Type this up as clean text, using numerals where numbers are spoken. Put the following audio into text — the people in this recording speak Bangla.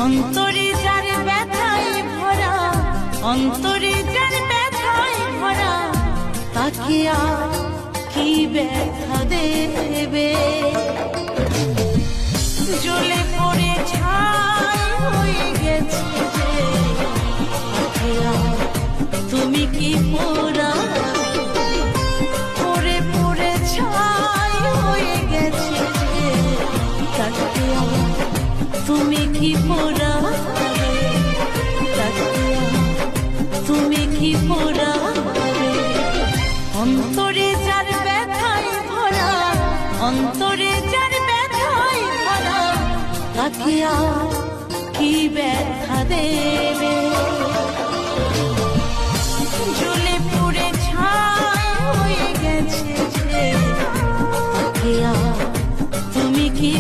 অন্তরে যার ব্যথায় ভরা, অন্তরে যার ব্যথায় ভরা, তাকে আর কি ব্যথা দেবে? জ্বলে পড়ে ছাই হয়ে গেছে যে, তাকে আর তুমি কি পোড়াবে? পড়ে পড়ে ছাই হয়ে গেছে যে, তাকে আর তুমি কি পোড়াবে? তাকে আর তুমি কি পোড়াবে? অন্তরে যার ব্যথায় ভরা, অন্তরে যার ব্যথায় ভরা, তাকে আর কি ব্যথা দেবে? জ্বলে পুড়ে ছাই হয়ে গেছে যে, তাকে আর তুমি কি